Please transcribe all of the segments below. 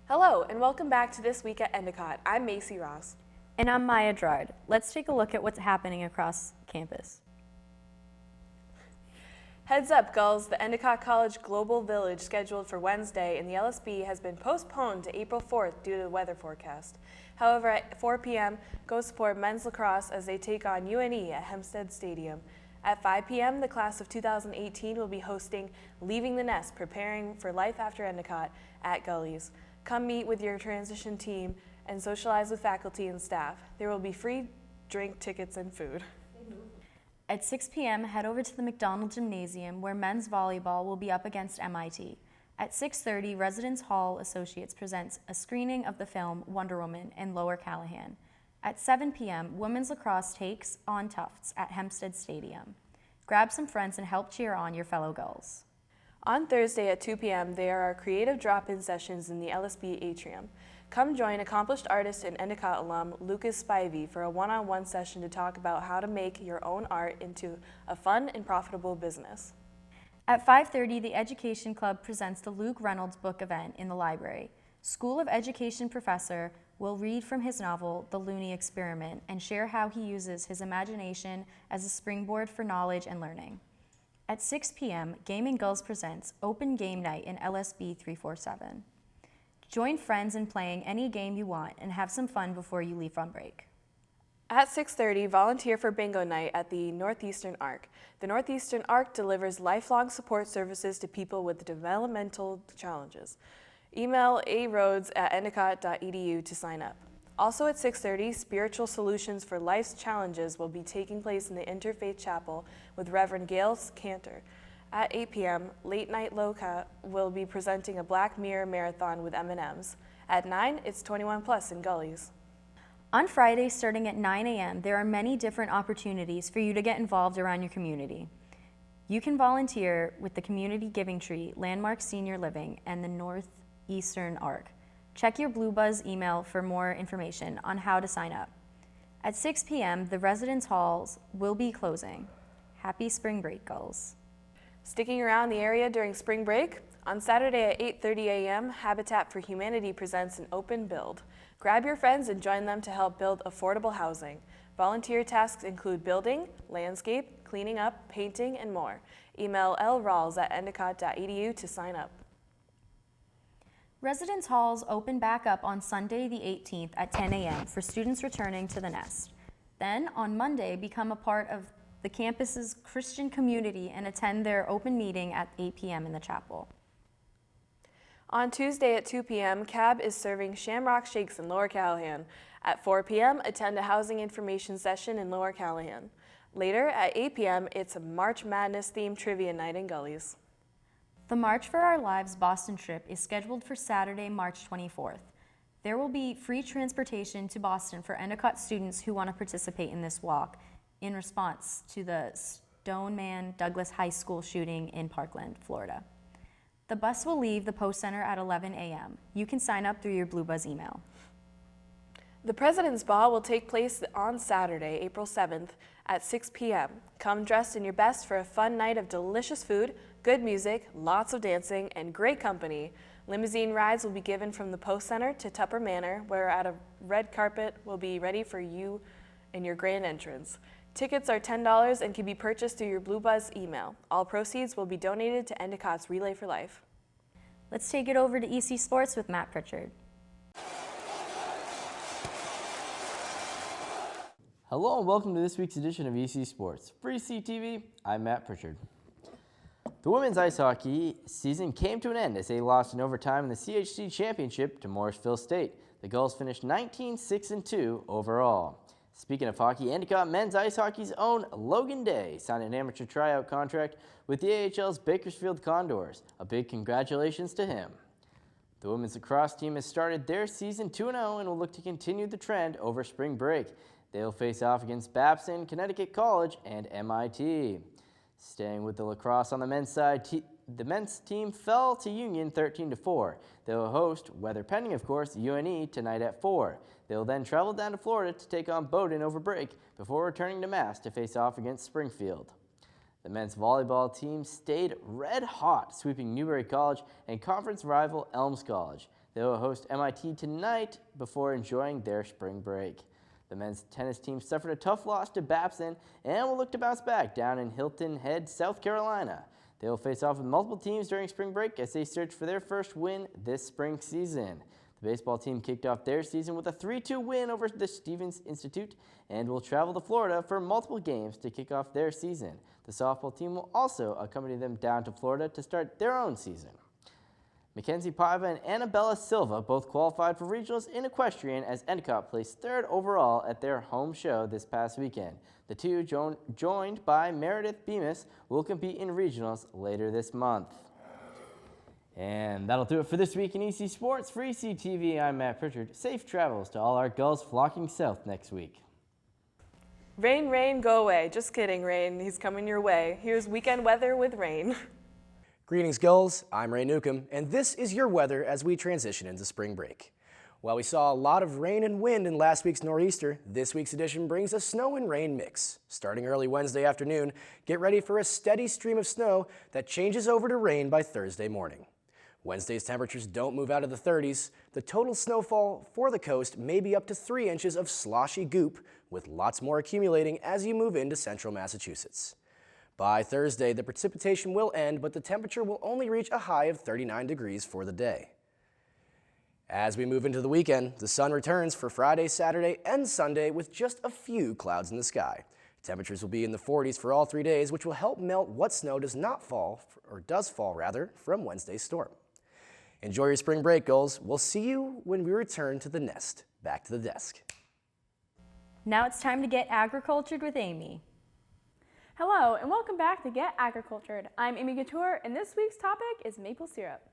Hello, and welcome back to This Week at Endicott. I'm Macy Ross. And I'm Maya Gerard. Let's take a look at what's happening across campus. Heads up, Gulls, the Endicott College Global Village scheduled for Wednesday in the LSB has been postponed to April 4th due to the weather forecast. However, at 4 p.m., go support men's lacrosse as they take on UNE at Hempstead Stadium. At 5 p.m., the class of 2018 will be hosting Leaving the Nest, preparing for life after Endicott at Gullies. Come meet with your transition team and socialize with faculty and staff. There will be free drink tickets and food. At 6 p.m., head over to the McDonald Gymnasium where men's volleyball will be up against MIT. At 6:30, Residence Hall Associates presents a screening of the film Wonder Woman in Lower Callahan. At 7 p.m., women's lacrosse takes on Tufts at Hempstead Stadium. Grab some friends and help cheer on your fellow Gulls. On Thursday at 2 p.m., there are creative drop-in sessions in the LSB atrium. Come join accomplished artist and Endicott alum Lucas Spivey for a one-on-one session to talk about how to make your own art into a fun and profitable business. At 5:30, the Education Club presents the Luke Reynolds book event in the library. School of Education professor will read from his novel, The Looney Experiment, and share how he uses his imagination as a springboard for knowledge and learning. At 6 p.m., Gaming Gulls presents Open Game Night in LSB 347. Join friends in playing any game you want and have some fun before you leave on break. At 6:30, volunteer for bingo night at the Northeastern Arc. The Northeastern Arc delivers lifelong support services to people with developmental challenges. Email arhodes@endicott.edu to sign up. Also at 6:30, Spiritual Solutions for Life's Challenges will be taking place in the Interfaith Chapel with Reverend Gail Cantor. At 8 p.m., Late Night Loca will be presenting a Black Mirror Marathon with M&Ms. At 9, it's 21 Plus in Gullies. On Friday, starting at 9 a.m., there are many different opportunities for you to get involved around your community. You can volunteer with the Community Giving Tree, Landmark Senior Living, and the Northeastern Arc. Check your Blue Buzz email for more information on how to sign up. At 6 p.m., the residence halls will be closing. Happy spring break, Gulls. Sticking around the area during spring break? On Saturday at 8:30 a.m., Habitat for Humanity presents an open build. Grab your friends and join them to help build affordable housing. Volunteer tasks include building, landscape, cleaning up, painting, and more. Email lrawls@endicott.edu to sign up. Residence halls open back up on Sunday the 18th at 10 a.m. for students returning to the nest. Then, on Monday, become a part of the campus's Christian community and attend their open meeting at 8 p.m. in the chapel. On Tuesday at 2 p.m., CAB is serving Shamrock Shakes in Lower Callahan. At 4 p.m., attend a housing information session in Lower Callahan. Later, at 8 p.m., it's a March Madness-themed trivia night in Gullies. The March for Our Lives Boston trip is scheduled for Saturday, March 24th. There will be free transportation to Boston for Endicott students who want to participate in this walk in response to the Stoneman Douglas High School shooting in Parkland, Florida. The bus will leave the Post Center at 11 a.m. You can sign up through your Blue Buzz email. The President's Ball will take place on Saturday, April 7th at 6 p.m. Come dressed in your best for a fun night of delicious food, good music, lots of dancing, and great company. Limousine rides will be given from the Post Center to Tupper Manor, where a red carpet will be ready for you in your grand entrance. Tickets are $10 and can be purchased through your Blue Buzz email. All proceeds will be donated to Endicott's Relay for Life. Let's take it over to EC Sports with Matt Pritchard. Hello and welcome to this week's edition of EC Sports. For ECTV, I'm Matt Pritchard. The women's ice hockey season came to an end as they lost in overtime in the CHC Championship to Morrisville State. The Gulls finished 19-6-2 overall. Speaking of hockey, Endicott men's ice hockey's own Logan Day signed an amateur tryout contract with the AHL's Bakersfield Condors. A big congratulations to him. The women's lacrosse team has started their season 2-0 and will look to continue the trend over spring break. They will face off against Babson, Connecticut College, and MIT. Staying with the lacrosse on the men's side, the men's team fell to Union 13-4. They will host, weather pending of course, UNE tonight at 4. They will then travel down to Florida to take on Bowdoin over break before returning to Mass to face off against Springfield. The men's volleyball team stayed red hot, sweeping Newbury College and conference rival Elms College. They will host MIT tonight before enjoying their spring break. The men's tennis team suffered a tough loss to Babson and will look to bounce back down in Hilton Head, South Carolina. They will face off with multiple teams during spring break as they search for their first win this spring season. The baseball team kicked off their season with a 3-2 win over the Stevens Institute and will travel to Florida for multiple games to kick off their season. The softball team will also accompany them down to Florida to start their own season. Mackenzie Paiva and Annabella Silva both qualified for regionals in equestrian as Endicott placed 3rd overall at their home show this past weekend. The two, joined by Meredith Bemis, will compete in regionals later this month. And that'll do it for this week in EC Sports. For EC TV, I'm Matt Pritchard. Safe travels to all our gulls flocking south next week. Rain, rain, go away. Just kidding, rain. He's coming your way. Here's weekend weather with rain. Greetings, Gulls. I'm Ray Newcomb, and this is your weather as we transition into spring break. While we saw a lot of rain and wind in last week's nor'easter, this week's edition brings a snow and rain mix. Starting early Wednesday afternoon, get ready for a steady stream of snow that changes over to rain by Thursday morning. Wednesday's temperatures don't move out of the 30s. The total snowfall for the coast may be up to 3 inches of sloshy goop, with lots more accumulating as you move into central Massachusetts. By Thursday, the precipitation will end, but the temperature will only reach a high of 39 degrees for the day. As we move into the weekend, the sun returns for Friday, Saturday, and Sunday with just a few clouds in the sky. Temperatures will be in the 40s for all 3 days, which will help melt what snow does not fall, or does fall rather, from Wednesday's storm. Enjoy your spring break, Gulls. We'll see you when we return to the nest. Back to the desk. Now it's time to get agricultured with Amy. Hello, and welcome back to Get Agricultured. I'm Amy Couture, and this week's topic is maple syrup.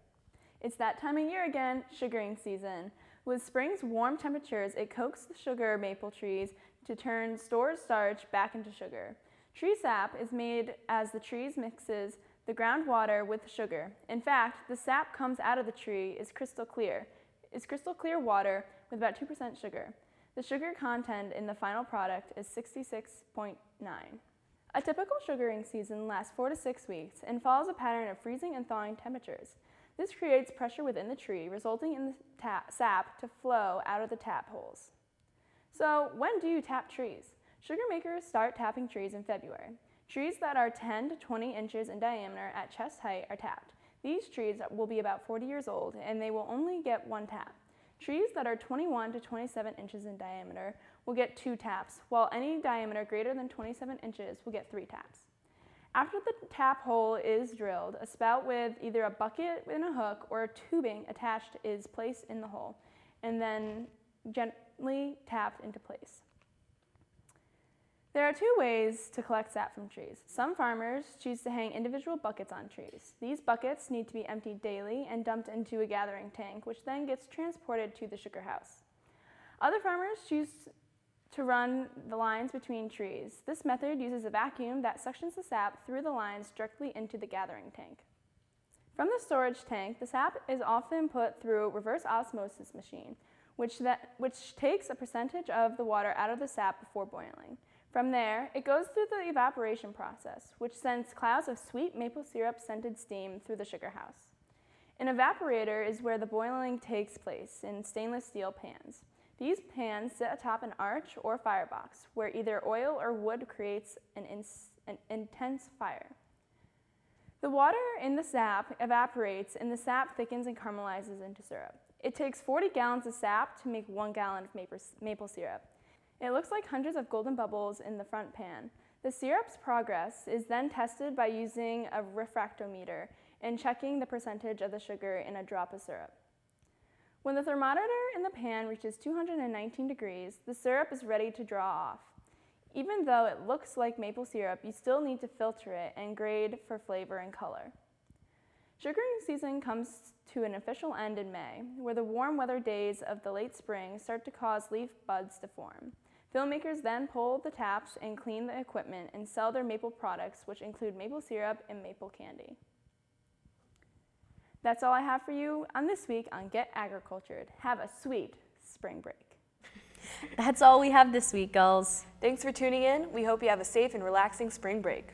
It's that time of year again, sugaring season. With spring's warm temperatures, it coaxes the sugar maple trees to turn stored starch back into sugar. Tree sap is made as the trees mixes the groundwater with the sugar. In fact, the sap comes out of the tree is crystal clear. It's crystal clear water with about 2% sugar. The sugar content in the final product is 66.9. A typical sugaring season lasts 4 to 6 weeks and follows a pattern of freezing and thawing temperatures. This creates pressure within the tree, resulting in the sap to flow out of the tap holes. So, when do you tap trees? Sugar makers start tapping trees in February. Trees that are 10 to 20 inches in diameter at chest height are tapped. These trees will be about 40 years old, and they will only get 1 tap. Trees that are 21 to 27 inches in diameter will get 2 taps, while any diameter greater than 27 inches will get 3 taps. After the tap hole is drilled, a spout with either a bucket and a hook or a tubing attached is placed in the hole and then gently tapped into place. There are 2 ways to collect sap from trees. Some farmers choose to hang individual buckets on trees. These buckets need to be emptied daily and dumped into a gathering tank, which then gets transported to the sugar house. Other farmers choose to run the lines between trees. This method uses a vacuum that suctions the sap through the lines directly into the gathering tank. From the storage tank, the sap is often put through a reverse osmosis machine, which takes a percentage of the water out of the sap before boiling. From there, it goes through the evaporation process, which sends clouds of sweet maple syrup scented steam through the sugar house. An evaporator is where the boiling takes place in stainless steel pans. These pans sit atop an arch or firebox, where either oil or wood creates an intense fire. The water in the sap evaporates and the sap thickens and caramelizes into syrup. It takes 40 gallons of sap to make 1 gallon of maple syrup. It looks like hundreds of golden bubbles in the front pan. The syrup's progress is then tested by using a refractometer and checking the percentage of the sugar in a drop of syrup. When the thermometer in the pan reaches 219 degrees, the syrup is ready to draw off. Even though it looks like maple syrup, you still need to filter it and grade for flavor and color. Sugaring season comes to an official end in May, where the warm weather days of the late spring start to cause leaf buds to form. Filmmakers then pull the taps and clean the equipment and sell their maple products, which include maple syrup and maple candy. That's all I have for you on this week on Get Agricultured. Have a sweet spring break. That's all we have this week, Gulls. Thanks for tuning in. We hope you have a safe and relaxing spring break.